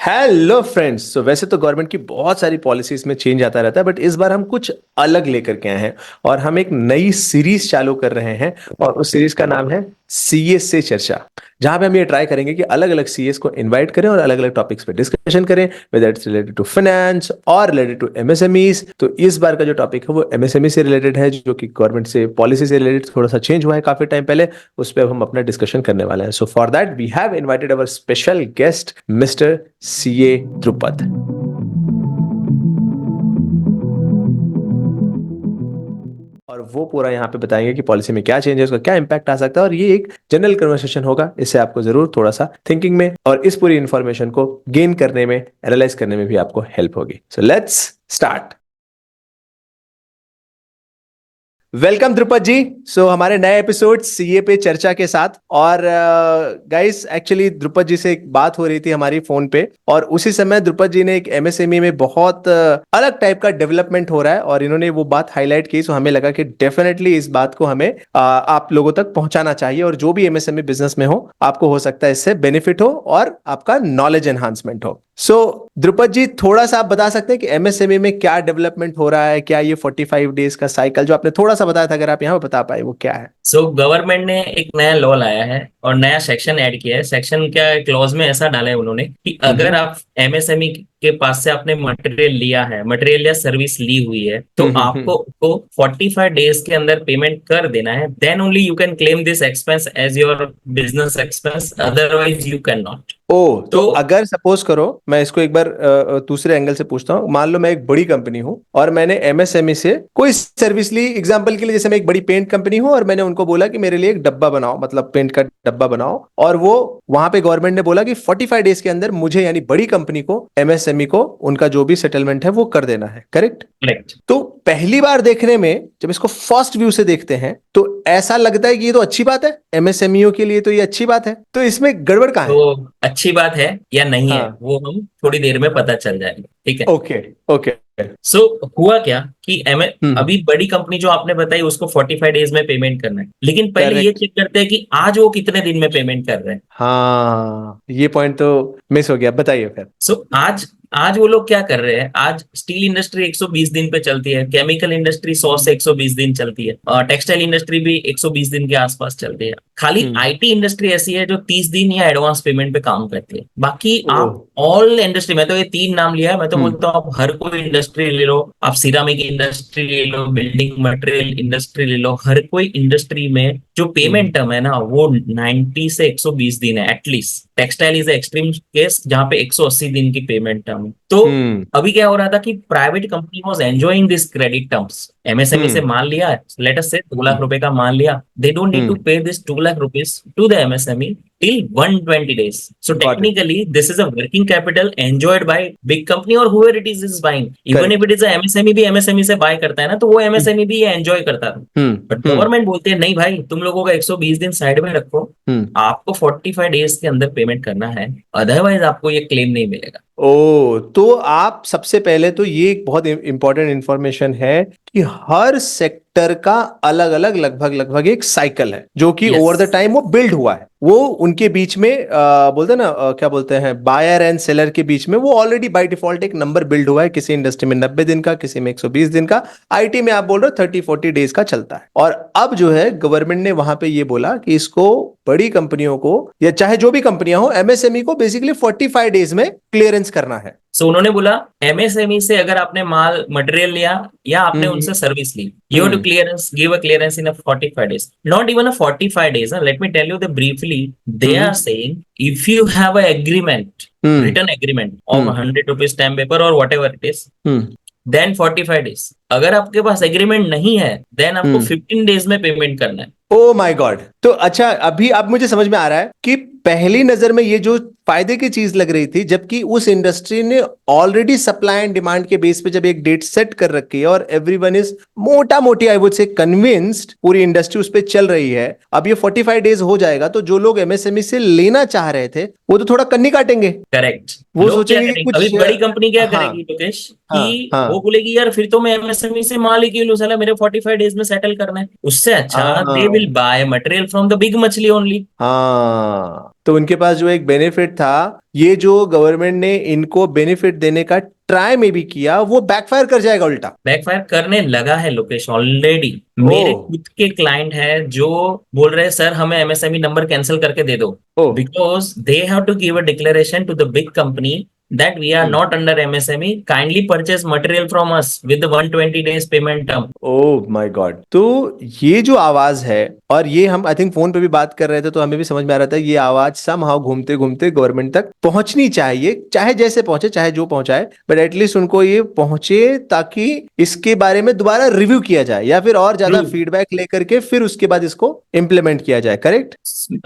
Hello friends. तो वैसे तो गवर्नमेंट की बहुत सारी पॉलिसीज में चेंज आता रहता है, बट इस बार हम कुछ अलग लेकर के आए हैं और हम एक नई सीरीज चालू कर रहे हैं। और उस सीरीज का नाम है सीएस से चर्चा, जहां पे हम ये ट्राई करेंगे कि अलग अलग सीएस को इनवाइट करें और अलग अलग टॉपिक्स पे डिस्कशन करें, whether it's related to finance और रिलेटेड टू एमएसएमईज। तो इस बार का जो टॉपिक है वो एमएसएमई से रिलेटेड है, जो कि गवर्नमेंट से पॉलिसी से रिलेटेड थोड़ा सा चेंज हुआ है काफी टाइम पहले। उस पर हम अपना डिस्कशन करने वाले हैं। So for that we have invited our special guest mister CA Dhrupad. और वो पूरा यहाँ पे बताएंगे कि पॉलिसी में क्या चेंज है, उसका क्या इंपैक्ट आ सकता है। और ये एक जनरल कन्वर्सेशन होगा, इससे आपको जरूर थोड़ा सा थिंकिंग में और इस पूरी इंफॉर्मेशन को गेन करने में, एनालाइज करने में भी आपको हेल्प होगी। So let's start. Welcome Dhrupad ji. So हमारे नए एपिसोड सीए पे चर्चा के साथ। और गाइस, एक्चुअली ध्रुपद जी से एक बात हो रही थी हमारी फोन पे, और उसी समय ध्रुपद जी ने एक एमएसएमई में बहुत अलग टाइप का डेवलपमेंट हो रहा है और इन्होंने वो बात हाईलाइट की। सो हमें लगा कि डेफिनेटली इस बात को हमें आप लोगों तक पहुंचाना चाहिए, और जो भी एमएसएमई बिजनेस में हो आपको हो सकता है इससे बेनिफिट हो और आपका नॉलेज एनहांसमेंट हो। सो ध्रुपद जी, थोड़ा सा आप बता सकते हैं कि एमएसएमई में क्या डेवलपमेंट हो रहा है? क्या ये 45 डेज का साइकिल जो आपने थोड़ा सा बताया था, अगर आप यहाँ पे बता पाए, वो क्या है? गवर्नमेंट ने एक नया लॉ लाया है और नया सेक्शन ऐड किया है। सेक्शन क्या क्लॉज में ऐसा डाला है उन्होंने कि अगर हम्म आप एमएसएमई के पास से आपने मटेरियल लिया है, मटेरियल या सर्विस ली हुई है, तो हम्म। आपको को 45 डेज के अंदर पेमेंट कर देना है। Then only you can claim this expense as your business expense, otherwise you can not. ओ, तो तो अगर सपोज करो, मैं इसको एक बार दूसरे एंगल से पूछता हूँ। मान लो मैं एक बड़ी कंपनी हूँ और मैंने एमएसएमई से कोई सर्विस ली। एग्जांपल के लिए, जैसे मैं एक बड़ी पेंट कंपनी हूँ और मैंने उनको बोला कि मेरे लिए एक डब्बा बनाओ, मतलब पेंट का डब्बा बनाओ, और वो वहां पे गवर्नमेंट ने बोला कि 45 डेज के अंदर मुझे, यानी बड़ी कंपनी को, एमएसएमई को, उनका जो भी सेटलमेंट है वो कर देना है। करेक्ट? करेक्ट। तो पहली बार देखने में, जब इसको फर्स्ट व्यू से देखते हैं, तो ऐसा लगता है कि ये तो अच्छी बात है, एमएसएमईओ के लिए तो ये अच्छी बात है। तो इसमें गड़बड़ कहाँ है? तो अच्छी बात है या नहीं है हाँ। वो हम थोड़ी देर में पता चल जाएगा, ठीक है। ओके। ओके। सो हुआ क्या कि हम्म। अभी बड़ी कंपनी जो आपने बताई उसको 45 डेज में पेमेंट करना है, लेकिन पहले ये करेक्ट। चेक करते हैं कि आज वो कितने दिन में पेमेंट कर रहे हैं। हाँ, ये पॉइंट तो मिस हो गया, बताइए फिर। आज आज वो लोग क्या कर रहे हैं। आज स्टील इंडस्ट्री 120 दिन पे चलती है, केमिकल इंडस्ट्री 100 से 120 दिन चलती है, और टेक्सटाइल इंडस्ट्री भी 120 दिन के आसपास चलती है। खाली हम्म। आईटी इंडस्ट्री ऐसी है जो 30 दिन या एडवांस पेमेंट पे काम करती है। बाकी ओ। आप ऑल इंडस्ट्री, मैं तो ये तीन नाम लिया है, मैं तो हम्म बोलता हूँ आप हर कोई इंडस्ट्री ले लो, आप सिरामिक इंडस्ट्री ले लो, बिल्डिंग मटेरियल इंडस्ट्री ले लो, हर कोई इंडस्ट्री में जो हम्म पेमेंट टर्म है ना वो 90 से 120 दिन है at least. Textile is extreme case जहां पे 180 दिन की पेमेंट टर्म है। तो हम्म अभी क्या हो रहा था कि private company was enjoying this credit terms. MSME से हम्म माल लिया है, लेट अस से 2 लाख रुपए का माल लिया, they don't need to hmm. Pay this 2 lakh rupees to the MSME till 120 days. So got it. technically, this is a working capital enjoyed by big company or whoever it is buying. Even if correct. it is a MSME भी MSME से bye करता है ना, तो वो MSME भी ये enjoy करता था। बट हम्म गवर्नमेंट बोलती है नहीं भाई, तुम लोगों का 120 दिन साइड में रखो, हम्म। आपको 45 डेज के अंदर पेमेंट करना है, अदरवाइज आपको ये क्लेम नहीं मिलेगा। ओ, तो आप सबसे पहले तो ये एक बहुत इंपॉर्टेंट इंफॉर्मेशन है कि हर सेक्टर का अलग अलग, लगभग लगभग एक साइकिल है, जो कि यस। ओवर द टाइम वो बिल्ड हुआ है। वो उनके बीच में बोलते हैं ना, क्या बोलते हैं, बायर एंड सेलर के बीच में वो ऑलरेडी बाय डिफॉल्ट एक नंबर बिल्ड हुआ है। किसी इंडस्ट्री में 90 दिन का, किसी में 120 दिन का, आईटी में आप बोल रहे हो 30-40 डेज का चलता है। और अब जो है गवर्नमेंट ने वहां पे ये बोला कि इसको बड़ी कंपनियों को, या चाहे जो भी कंपनियां हो, एमएसएमई को बेसिकली 45 डेज में क्लियरेंस करना है। उन्होंने बोला एमएसएमई से अगर आपने माल मटेरियल लिया या आपने हम्म उनसे सर्विस ली, you have to hmm clearance give a clearance in a 45 days, not even a 45 days. Let me tell you the briefly, they hmm are saying if you have a agreement, hmm written agreement of hmm 100 rupees stamp paper और whatever it is, hmm then 45 days. अगर आपके पास agreement नहीं है, then आपको हम्म। 15 days में payment करना है। Oh my God. तो अच्छा, अभी अब मुझे समझ में आ रहा है कि पहली नजर में ये जो फायदे की चीज लग रही थी, जबकि उस इंडस्ट्री ने ऑलरेडी सप्लाई एंड डिमांड के बेस पे जब एक डेट सेट कर रखी है और एवरीवन इज मोटा मोटी, आई वुड से कन्विंस्ड, पूरी इंडस्ट्री उस पे चल रही है, अब ये 45 डेज हो जाएगा, तो जो लोग एमएसएमई से लेना चाह रहे थे वो तो थोड़ा कन्नी काटेंगे। करेक्ट। वो लोग क्या सोचेंगे कि करेंगे, अभी कुछ बड़ी कंपनी क्या हाँ करेगी लोकेश, हाँ कि वो हाँ बोलेगी यार फिर तो मैं एमएसएमई से माल ही क्यों लूं, साला मेरे 45 डेज में सेटल करना है। उससे अच्छा दे हाँ will by material from the big मछली ओनली। हाँ। तो उनके पास जो एक बेनिफिट था, ये जो गवर्नमेंट ने इनको बेनिफिट देने का ट्राई में भी किया, वो बैकफायर कर जाएगा उल्टा। बैकफायर करने लगा है लोकेश ऑलरेडी। ओ। मेरे खुद के क्लाइंट है जो बोल रहे हैं सर हमें एमएसएमई नंबर कैंसिल करके दे दो, ओ। Because they have to give a declaration to the big company that we are hmm. not under MSME, kindly purchase material from us with the 120 days payment term. Oh my God. तो ये जो आवाज है, और ये हम I think phone पे भी बात कर रहे थे तो हमें भी समझ में आ रहा था, ये आवाज समहाउ घूमते घूमते गवर्नमेंट तक पहुंचनी चाहिए, चाहे जैसे पहुंचे, चाहे जो पहुंचाए, बट एटलीस्ट उनको ये पहुंचे ताकि इसके बारे में दोबारा रिव्यू किया जाए, या फिर और ज्यादा True. फीडबैक लेकर के फिर उसके बाद इसको इम्प्लीमेंट किया जाए। करेक्ट।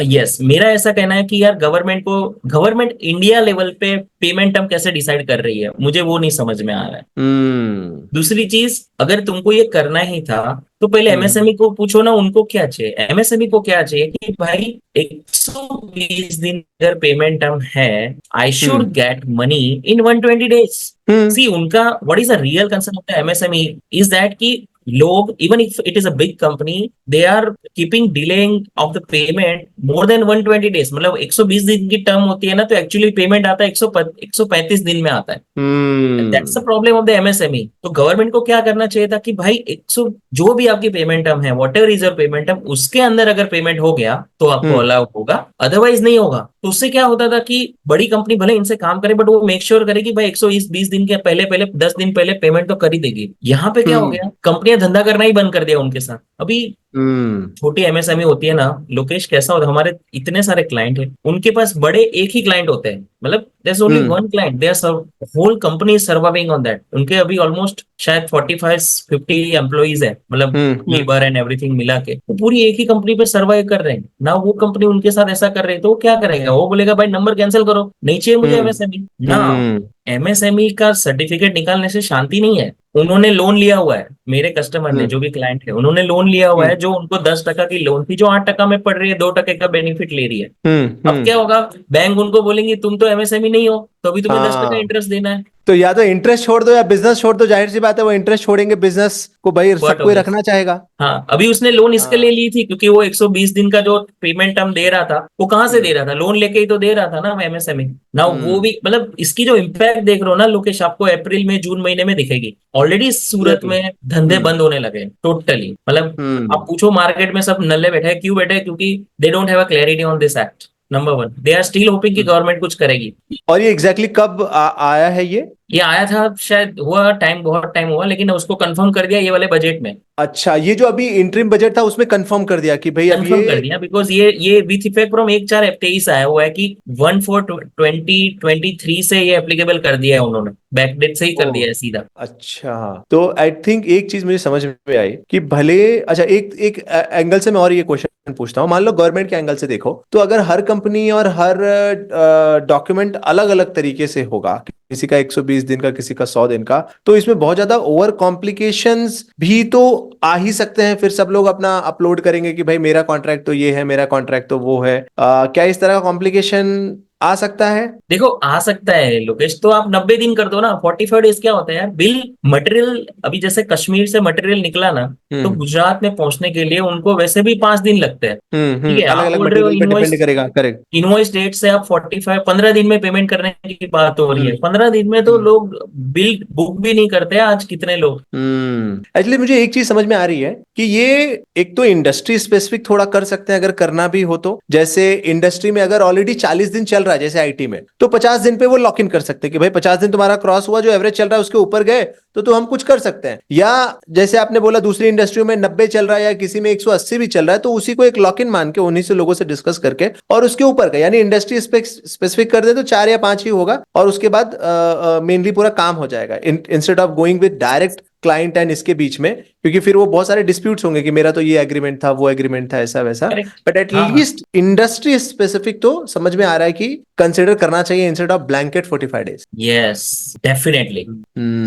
यस, मेरा ऐसा कहना है कि यार गवर्नमेंट इंडिया लेवल पे पेमेंट टर्म कैसे डिसाइड कर रही है, मुझे वो नहीं समझ में आ रहा है। हम्म। दूसरी चीज, अगर तुमको ये करना ही था तो पहले हम्म। एमएसएमई को पूछो ना, उनको क्या चाहिए। एमएसएमई को क्या चाहिए कि भाई 120 दिन अगर पेमेंट टर्म है, I should hmm. Get money in 120 days. Hmm. See उनका what is the real concern of the MSME is that कि लोग, even if it is a big company, they are keeping delaying of the payment more than 120 days. मतलब 120 दिन की term होती है ना, तो एक्चुअली पेमेंट आता है 135 दिन में आता है। That's the problem of the MSME. तो गवर्नमेंट को क्या करना चाहिए था कि भाई 100 जो भी आपकी पेमेंट टर्म है, what ever is your payment term, उसके अंदर अगर पेमेंट हो गया तो आपको हम्म। अलाउ होगा, अदरवाइज नहीं होगा। तो उससे क्या होता था कि बड़ी कंपनी भले इनसे काम करे, बट वो मेक श्योर करे कि भाई 120 दिन के पहले पहले 10 दिन पहले पेमेंट तो कर ही देगी। यहाँ पे क्या हो हम्म। गया, कंपनियां धंधा करना ही बंद कर दिया उनके साथ। अभी हम्म। छोटी एमएसएमई होती है ना लोकेश, कैसा होता है, हमारे इतने सारे क्लाइंट हैं, उनके पास बड़े एक ही क्लाइंट होते हैं, मतलब there only hmm. One client, their whole company is surviving on that. उनके अभी ऑलमोस्ट शायद 45-50 एम्प्लॉइज है, मतलब हम्म। लेबर एंड एवरीथिंग मिला के, वो पूरी एक ही कंपनी पे सर्वाइव कर रहे हैं ना। वो कंपनी उनके साथ ऐसा कर रही है तो वो क्या करेगा, वो बोलेगा भाई नंबर कैंसिल करो, नहीं चाहिए मुझे हम्म। एमएसएमई ना। हम्म। एमएसएमई का सर्टिफिकेट निकालने से शांति नहीं है। उन्होंने लोन लिया हुआ है, मेरे कस्टमर ने, हम्म। जो भी क्लाइंट है, उन्होंने लोन लिया हुआ हम्म। है, जो उनको 10% की लोन थी, जो 8% में पड़ रही है, 2% का बेनिफिट ले रही है। हम्म। अब क्या होगा, बैंक उनको बोलेंगे तुम तो एमएसएमई नहीं हो, तो अभी तुम्हें 10% हाँ, इंटरेस्ट देना है। तो या तो इंटरेस्ट छोड़ दो या बिजनेस छोड़ दो, जाहिर सी बात है वो इंटरेस्ट छोड़ेंगे, बिजनेस को भाई बट सबको ही रखना चाहेगा। हाँ, अभी उसने लोन इसके लिए हाँ। ली थी क्योंकि वो 120 दिन का जो पेमेंट टर्म दे रहा था, वो कहाँ से हम्म। दे रहा था, लोन लेके ही तो दे रहा था ना एमएसएमई ना। वो हम्म। भी मतलब इसकी जो इम्पैक्ट देख रहे हो ना लोकेश, आपको अप्रैल में जून महीने में दिखेगी। ऑलरेडी सूरत एग्जैक्टली। में धंधे हम्म। बंद होने लगे टोटली। मतलब हम्म। आप पूछो मार्केट में सब नल्ले बैठे हैं, क्यों बैठे हैं, क्योंकि they don't have a clarity on this act. Number one, they are still hoping कि गवर्नमेंट कुछ करेगी। और ये एग्जैक्टली कब आया है ये आया था शायद, हुआ टाइम, बहुत टाइम हुआ, लेकिन उसको कंफर्म कर दिया ये वाले बजट में। अच्छा, ये जो अभी इंटरिम बजट था उसमें कंफर्म कर दिया कि भाई अब कंफर्म कर ये। दिया, बिकॉज ये विथ इफेक्ट फ्रॉम 1/4/23 आया हुआ है कि 1/4/2023 से ये एप्लीकेबल कर दिया है उन्होंने, बैकडेट से ही कर ओ। दिया है सीधा। अच्छा, तो आई थिंक एक चीज मुझे समझ में आई कि भले, अच्छा, एक एक एंगल से मैं और ये क्वेश्चन पूछता हूँ। मान लो गवर्नमेंट के एंगल से देखो, तो अगर हर कंपनी और हर डॉक्यूमेंट अलग अलग तरीके से होगा, किसी का 120 दिन का, किसी का 100 दिन का, तो इसमें बहुत ज्यादा ओवर कॉम्प्लिकेशंस भी तो आ ही सकते हैं। फिर सब लोग अपना अपलोड करेंगे कि भाई मेरा कॉन्ट्रैक्ट तो ये है, मेरा कॉन्ट्रैक्ट तो वो है। क्या इस तरह का कॉम्प्लिकेशन आ सकता है? देखो आ सकता है लोकेश, तो आप 90 दिन कर दो ना। 45 डेज क्या होता है यार, बिल मटेरियल, अभी जैसे कश्मीर से मटेरियल निकला ना, तो हम्म। गुजरात में पहुंचने के लिए उनको वैसे भी 5 दिन लगते हैं। ठीक है, अलग आप अलग बोल रहे हो मटेरियल पे डिपेंड करेगा। करेक्ट। इनवॉइस डेट से आप 15 दिन में पेमेंट करने की बात हो रही हम्म। है। 15 दिन में तो हम्म। लोग बिल बुक भी नहीं करते हैं आज, कितने लोग। एक्चुअली मुझे एक चीज समझ में आ रही है कि ये एक तो इंडस्ट्री स्पेसिफिक थोड़ा कर सकते हैं अगर करना भी हो तो। जैसे इंडस्ट्री में अगर ऑलरेडी 40 दिन चल रहा है, जैसे आईटी में, तो 50 दिन पे वो लॉक इन कर सकते हैं कि भाई 50 दिन तुम्हारा क्रॉस हुआ, जो एवरेज चल रहा है उसके ऊपर गए तो हम कुछ कर सकते हैं। या जैसे आपने बोला दूसरी इंडस्ट्रियों में 90 चल रहा है या किसी में 180 भी चल रहा है, तो उसी को एक लॉक इन मान के उन्हीं से लोगों से डिस्कस करके और उसके ऊपर का, यानी इंडस्ट्री स्पेसिफिक कर दे तो 4 या 5 ही होगा, और उसके बाद मेनली पूरा काम हो जाएगा, instead of going with direct client and इसके बीच में, क्योंकि फिर वो बहुत सारे डिस्प्यूट्स होंगे कि मेरा तो ये एग्रीमेंट था, वो एग्रीमेंट था, ऐसा वैसा। करेक्ट। बट एट हाँ हाँ, लीस्ट इंडस्ट्री स्पेसिफिक तो समझ में आ रहा है कि कंसिडर करना चाहिए instead of blanket 45 days. Yes definitely.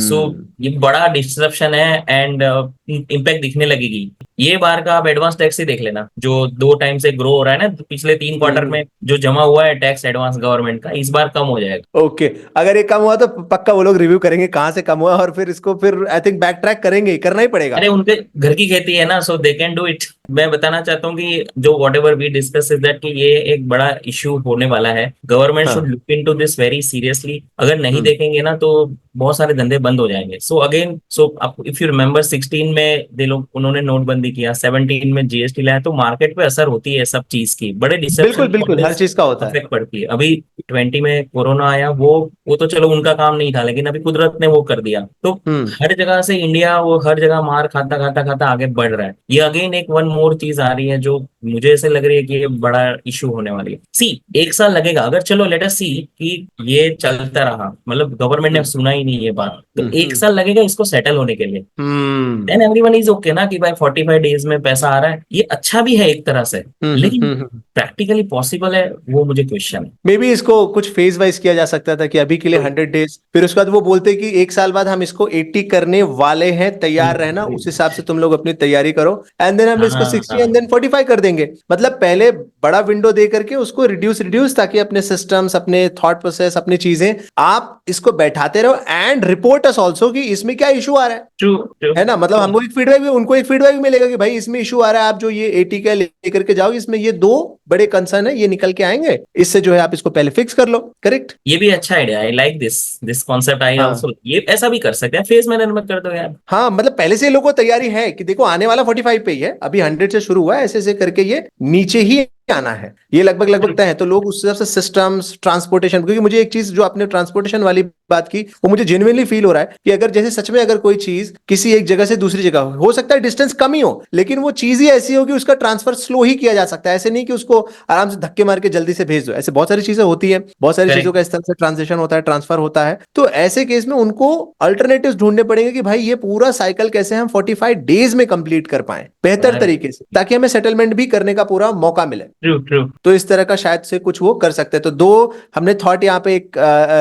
So hmm. ये बड़ा डिस्ट्रप्शन है एंड इम्पैक्ट दिखने लगेगी। ये बार का आप एडवांस टैक्स ही देख लेना, जो 2 टाइम से ग्रो हो रहा है ना, पिछले 3 क्वार्टर में जो जमा हुआ है टैक्स एडवांस गवर्नमेंट का, इस बार कम हो जाएगा। ओके, अगर ये कम हुआ तो पक्का वो लोग रिव्यू करेंगे कहाँ से कम हुआ, और फिर इसको फिर आई थिंक बैक ट्रैक करेंगे, करना ही पड़ेगा। अरे उनके घर की खेती है ना, so they can do it. मैं बताना चाहता हूँ कि जो whatever we discuss is that कि ये एक बड़ा इश्यू होने वाला है। गवर्नमेंट हाँ। Should look into this very seriously. अगर नहीं हम्म। देखेंगे ना तो बहुत सारे धंधे बंद हो जाएंगे। So again, so if you remember 16 में दे लोग उन्होंने नोटबंदी किया, 17 में जीएसटी लाया, तो मार्केट पे असर होती है सब चीज की, बड़े बिल्कुल डिसेप्शन बिल्कुल, हर चीज का होता है। अफेक्ट पड़ती है। अभी 20 में कोरोना आया, वो तो चलो उनका काम नहीं था, लेकिन अभी कुदरत ने वो कर दिया। तो हम्म। हर जगह से इंडिया वो हर जगह मार खाता खाता खाता आगे बढ़ रहा है। ये अगेन एक वन मोर चीज आ रही है जो मुझे ऐसे लग रही है कि ये बड़ा इशू होने वाली है। सी, एक साल लगेगा अगर, चलो लेट अस सी कि ये चलता रहा, मतलब गवर्नमेंट ने हम्म। सुना ही नहीं ये बात, तो हम्म। एक साल लगेगा इसको सेटल होने के लिए। हम्म। देन एवरीवन इज ओके ना कि भाई 45 डेज में पैसा आ रहा है, ये अच्छा भी है एक तरह से। लेकिन प्रैक्टिकली पॉसिबल है, वो मुझे क्वेश्चन है। मे बी इसको कुछ फेज वाइज किया जा सकता था कि अभी के लिए 100 डेज, फिर उसके बाद वो बोलते कि एक साल बाद हम इसको 80 करने वाले हैं, तैयार रहना, उस हिसाब से तुम लोग अपनी तैयारी करो, एंड देन हम इसको हाँ 60 एंड हाँ, देन 45 कर देंगे। मतलब पहले बड़ा विंडो दे करके उसको रिड्यूस रिड्यूस, ताकि अपने सिस्टम्स, अपने थॉट प्रोसेस, अपनी चीजें आप इसको बैठाते रहो, एंड रिपोर्ट अस ऑल्सो कि इसमें क्या इशू आ रहा है। True true. है ना, मतलब हमको एक फीडबैक भी, उनको एक फीडबैक भी मिलेगा कि भाई इसमें इशू आ रहा है, आप जो ये 80 का लेकर के जाओ, इसमें ये दो बड़े कंसर्न है, ये निकल के आएंगे, इससे जो है आप इसको पहले फिक्स कर लो। करेक्ट। ये भी अच्छा idea, I like this this concept. I हाँ। आल्सो, ये ऐसा भी कर सकते हैं, फेज मैनेजमेंट कर दो यार। हाँ, मतलब पहले से लोगों को तैयारी है कि देखो आने वाला 45 पे ही है, अभी 100 से शुरू हुआ है, ऐसे ऐसे करके ये नीचे ही आना है, ये लगभग लगभग तय है। तो लोग उस हिसाब से सिस्टम्स, ट्रांसपोर्टेशन, क्योंकि मुझे एक चीज जो आपने ट्रांसपोर्टेशन वाली बात की, वो मुझे जेन्युइनली फील हो रहा है कि अगर जैसे सच में अगर कोई चीज किसी एक जगह से दूसरी जगह हो सकता है डिस्टेंस कम ही हो, लेकिन वो चीज ही ऐसी हो कि उसका ट्रांसफर स्लो ही किया जा सकता है, ऐसे नहीं कि उसको आराम से धक्के मार के जल्दी से भेज दो। ऐसे बहुत सारी चीजें होती है, बहुत सारी चीजों करेक्ट। का इस तरह से ट्रांजेक्शन होता है, ट्रांसफर होता है। तो ऐसे केस में उनको अल्टरनेटिव ढूंढने पड़ेंगे कि भाई ये पूरा साइकिल कैसे हम 45 डेज में कंप्लीट कर पाए बेहतर तरीके से, ताकि हमें सेटलमेंट भी करने का पूरा मौका मिले। True true. तो इस तरह का शायद से कुछ वो कर सकते हैं। तो दो हमने थॉट यहाँ पे एक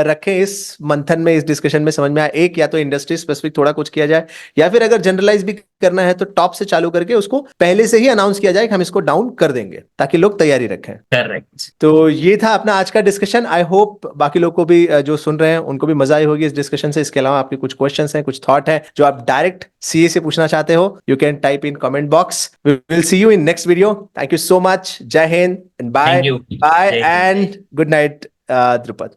रखे इस मंथन में, इस डिस्कशन में समझ में आया। एक, या तो इंडस्ट्री स्पेसिफिक थोड़ा कुछ किया जाए, या फिर अगर जनरलाइज भी करना है तो टॉप से चालू करके उसको पहले से ही अनाउंस किया जाए कि हम इसको डाउन कर देंगे, ताकि लोग तैयारी रखें। करेक्ट। तो ये था अपना आज का डिस्कशन। आई होप बाकी लोग को भी जो सुन रहे हैं उनको भी मजा आई होगी इस डिस्कशन से। इसके अलावा आपके कुछ क्वेश्चंस हैं, कुछ थॉट है जो आप डायरेक्ट सीए से पूछना चाहते हो, you can type in comment box. We will see you in next video. Thank you so much. Jai Hind and bye thank you. Bye Jai Hind. And good night Dhrupad.